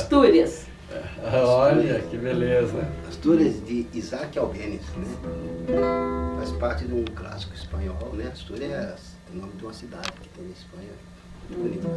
Astúrias. Olha, que beleza. Astúrias de Isaac Albéniz, né? Faz parte de um clássico espanhol, né? Astúrias é o nome de uma cidade que tem na Espanha. Muito bonito.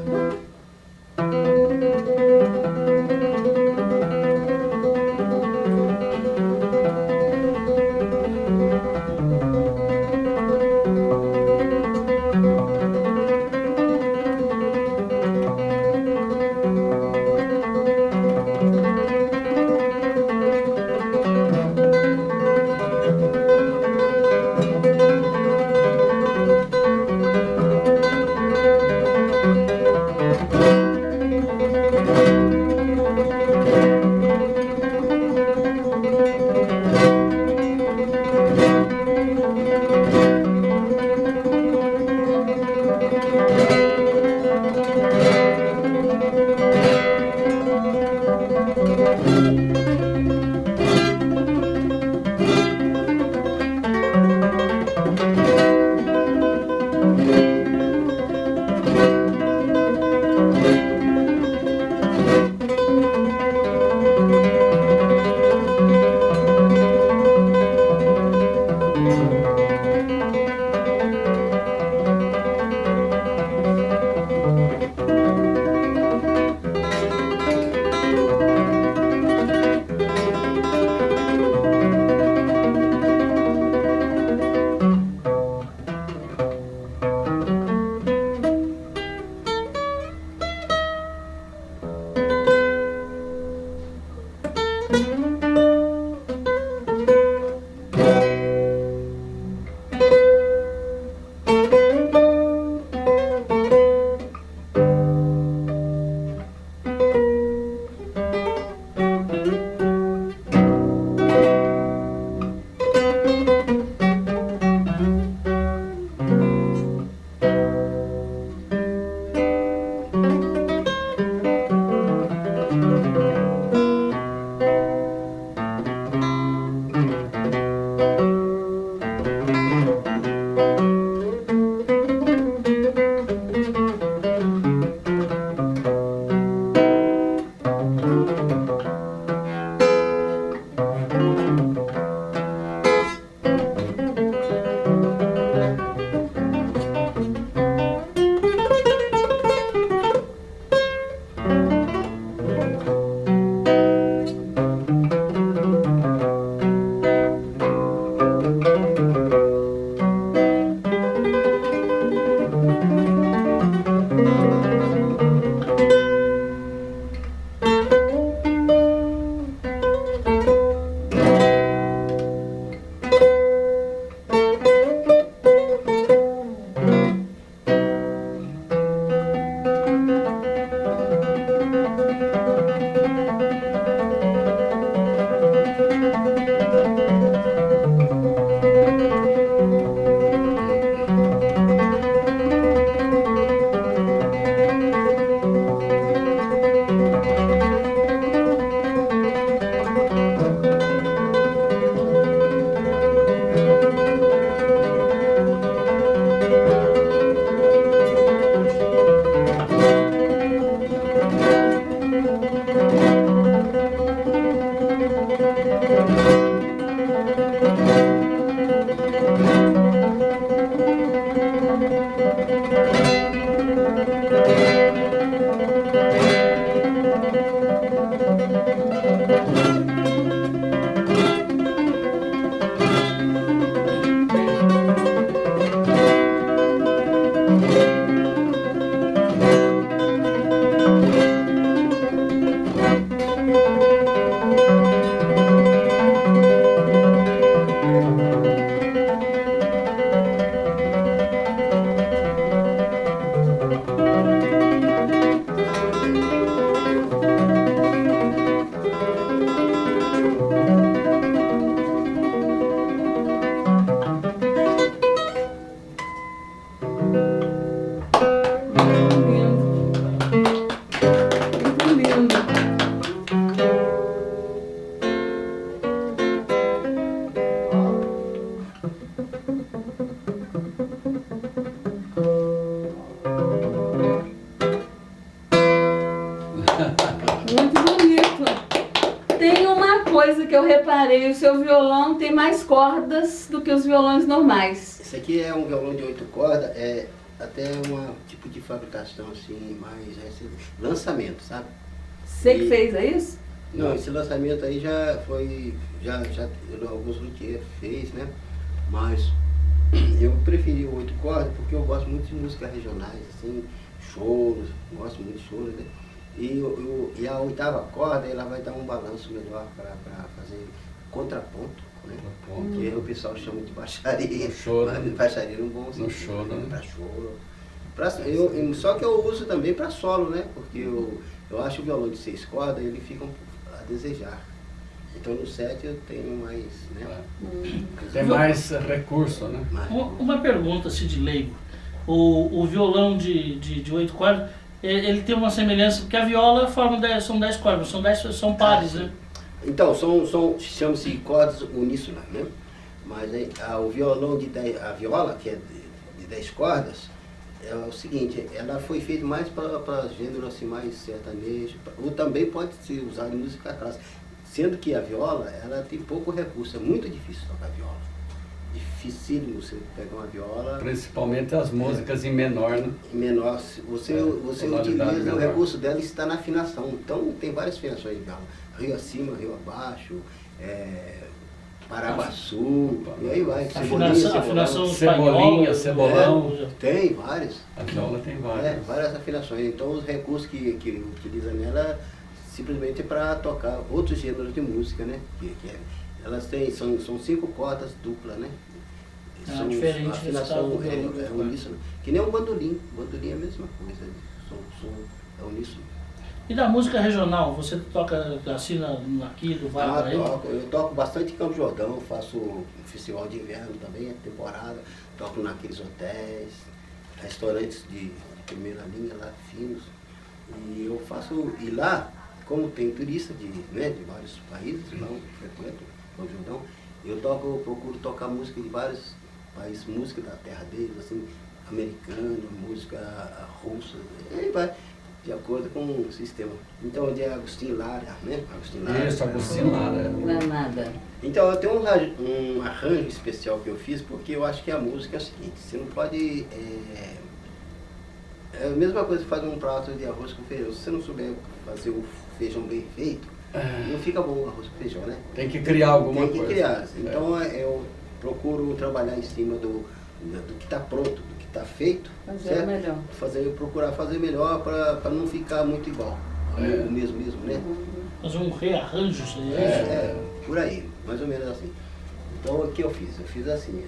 coisa que eu reparei, o seu violão tem mais cordas do que os violões normais. Esse aqui é um violão de 8 cordas, é até um tipo de fabricação assim, mais lançamento, sabe? Você que fez, é isso? Não, esse lançamento aí já foi, alguns luthiers fez, né? Mas eu preferi o 8 cordas porque eu gosto muito de músicas regionais, assim, choros, gosto muito de choros, né? E a 8ª corda, ela vai dar um balanço melhor para fazer contraponto, né? Que o pessoal chama de baixaria. Mas baixaria no bom sentido. No choro, né? Para choro. Só que eu uso também para solo, né? Porque eu acho o violão de 6 cordas, ele fica a desejar. Então no 7 eu tenho mais, né? Tem mais recurso, né? Uma pergunta assim de leigo. O violão de 8 cordas, ele tem uma semelhança, porque a viola são 10 cordas, são pares, né? Então, chama-se cordas uníssonas, né? Mas aí, o violão a viola, que é de 10 cordas, é o seguinte, ela foi feita mais para gênero assim, mais sertanejo, ou também pode ser usada em música clássica, sendo que a viola, ela tem pouco recurso, é muito difícil tocar viola. Dificílimo você pegar uma viola. Principalmente as músicas em menor, né? Em menor, você utiliza o recurso dela está na afinação. Então tem várias afinações de viola. Rio acima, rio abaixo, Paraguaçu, e aí vai. Afinação cebolinha, cebolão. Tem várias. A viola tem várias. Várias afinações. Então os recursos que utiliza nela simplesmente para tocar outros gêneros de música, né? Elas são 5 cordas duplas, né? São diferente. A afinação é uníssono. Que nem um bandolim. Bandolim é a mesma coisa. É uníssono. E da música regional, você toca assim aqui do Vale do Paraíba? Eu toco bastante em Campo Jordão, faço um festival de inverno também, é temporada, toco naqueles hotéis, restaurantes de primeira linha lá, finos. E eu faço, e lá, como tem turista de vários países, lá eu frequento Campo Jordão, eu procuro tocar música de vários países, música da terra deles, assim, americana, música russa, e aí vai. De acordo com o sistema. Então, de Agostinho Lara, né? Isso, Agostinho Lara. Granada. Então, eu tenho um arranjo especial que eu fiz, porque eu acho que a música é o seguinte, você não pode... É a mesma coisa que fazer um prato de arroz com feijão. Se você não souber fazer o feijão bem feito, não fica bom o arroz com feijão, né? Tem que criar alguma coisa. Tem que criar. Então, eu procuro trabalhar em cima do que está pronto, está feito, fazer melhor. Procurar fazer melhor para não ficar muito igual, o mesmo, né? Fazer um rearranjo, por aí, mais ou menos assim. Então o que eu fiz? Eu fiz assim,